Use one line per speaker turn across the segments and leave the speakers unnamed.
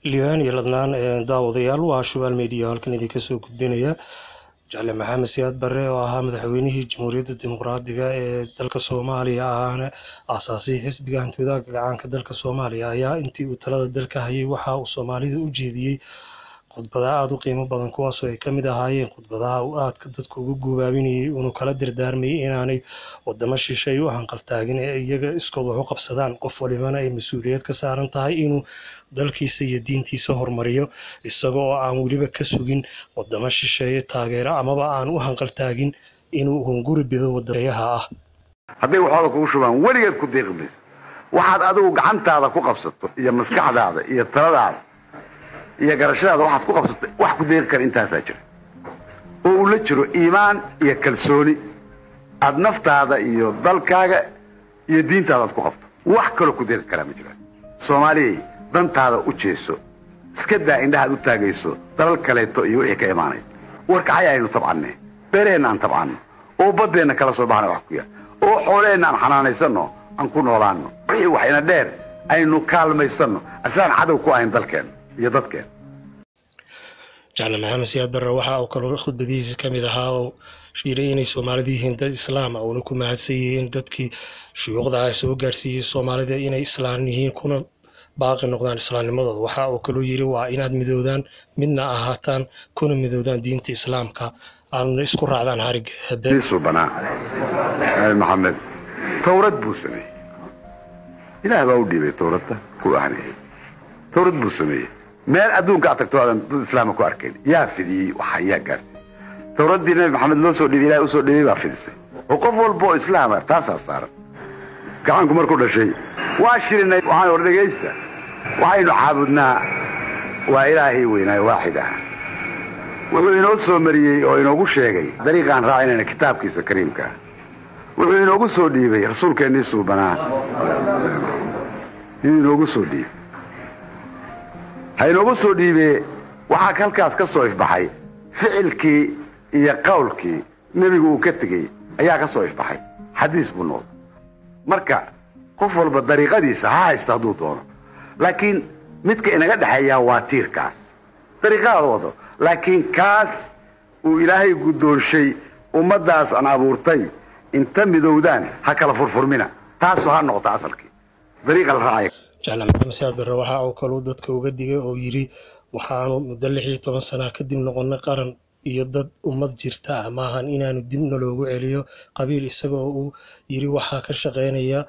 liibaan iyo ladnaan daawadayaal waa Shubaal Media halkan idinka soo gudbinaya Jaale Maxamed Siyaad Barre oo ahaa madaxweynihii Jamhuuriyadda Dimuqraadiga ee dalka Soomaaliya ahana aasaasay xisbiga hantida gacanka dalka Soomaaliya ayaa intii uu talada dalka hayay waxa uu Soomaalida u jeediyay khudbadaha aad u qiimo badan kuwaas oo ay ka mid ahaayeen khudbadaha uu aadka dadku ugu guubaabinayay inuu kala dardaarmay inaanay wadamo shisheeye u hanqaltaagin ee iyaga iskood wax u qabsadaan qof walibana ay mas'uuliyad ka saaran tahay inuu dalkiisa iyo diintiisa horumariyo isaga oo aan waliba ka sugin wadamo shisheeye taageero amaba aan u hanqaltaagin inuu hunguri bido wadamaha ah
haddii waxooda kugu shubaan weligeed ku deeqmayso waxaad adigu gacantaada ku qabsato iyo maskaxdaada iyo taladaada iyo garashadaada waxaad ku qabsatay wax ku deeqi kara intaasaa jira oo uu la jiro iimaan iyo kalsooni aad naftaada iyo dalkaaga iyo diintaada aad ku qabto wax kaloo ku deeqi karaa ma jiraan Soomaaliya dantaada u jeeso iska daa indhaha u taagayso dalal kaleeto iyo wixii ka imaanay warkacay aynu tabcanay beereenna aan tabcanno oo badeena kala soo baxnay wax ku yaa oo xooleenna aan xanaanaysano aan ku noolaano wixii waxayna dheer aynu kaalmaysano asaan cadow ku ahayn dalkeena iyo dadkeena
Jaale Maxamed Siyaad Barre waxa uu kaloo khudbadiisa ka mid ahaa oo sheegay inay Soomaalidu yihiin dad Islaam ah oo ku mahadsan yihiin dadkii shuyuuqda ay soo gaarsiiyay Soomaalida inay Islaam yihiin kuna baaqi noqdaan islaamnimadooda waxa uu kaloo yiri waa inaad midoodaan midna ahaataan kuna midoodaan diinta Islaamka aan isku raacdaan harig
habeen subana Maxamed tawrad buu sameeyay ilaahay baa u dhiibay tawradda ku ahanay tawrad buu sameeyay meel adduunka aad tagto aadan dad islaam ku arkayn yaa fidiyay waxa yaa gaartay tawraddii Nabi Maxamed loo soo dhiibay ilaahay u soo dhiibay baa fidisay oo qof walba oo islaam ah taas saaran gacanku markuu dhashay waa shirinay waxaan ordagaysta waxaynu caabudnaa waa ilaahay weynaa waaxid ah wuxuu inoo soo mariyay oo inoogu sheegay dariiqan raacinayna kitaabkiisa kariimka wuxuu inoogu soo dhiibay rasuulkeennii suubanaa inoogu soo dhiibay inoogu soo dhiibay waxa halkaas ka soo ifbaxay ficilkii iyo qowlkii nabigu uu ka tagay ayaa ka soo ifbaxay xadiis buu noqday marka qof walba dariiqadiisa ha haysto hadduu doono laakiin midka inaga dhaxeeya waa tiirkaas dariiqada wado laakiin kaas uu ilaahay guddoonshay ummadaas aan abuurtay inta midowdaan ha kala furfurmina taas ha noqoto asalkii dariiqa la raacay
Jaale Maxamed Siyaad Barre waxa uu kaloo dadka uga digay oo yiri waxaanu muddo 16 sano kadib noqonay qaran iyo dad ummad jirta maahan inaanu dibna loogu celiyo qabiil isagoo uu yiri waxa ka shaqeynaya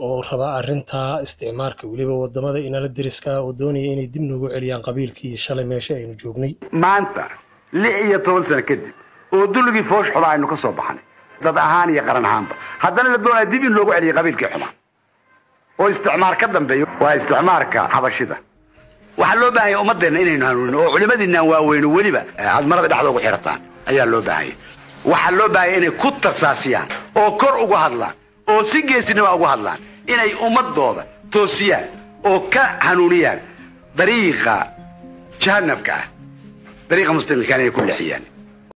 oo raba arinta isticmaalka waliba wadamada inala diriska oo doonaya inay dib noogu celiyaan qabiilkii shalay meesha aynu joognay
maanta 16 sano kadib oo dulligii foosh xumaa aynu ka soo baxnay dad ahaan iyo qaran ahaanba haddana la doonayo dib in loogu celiyo qabiilkii xumaa oo isticmaal ka dambeeyo waa isticmaalka xabashida waxa loo baahay ummadeena inaynu hanuunin oo culimadiina waaweyn waliba aad marada dhaxda ugu xirataan ayaa loo baahay waxa loo baahay inay ku tarsaasiyaan oo kor ugu hadlaan oo si geesinimo ugu hadlaan inay ummadooda toosiyaan oo ka hanuuniyaan dariiqa jahannamka dariiqa muslimka ay ku leexiyaan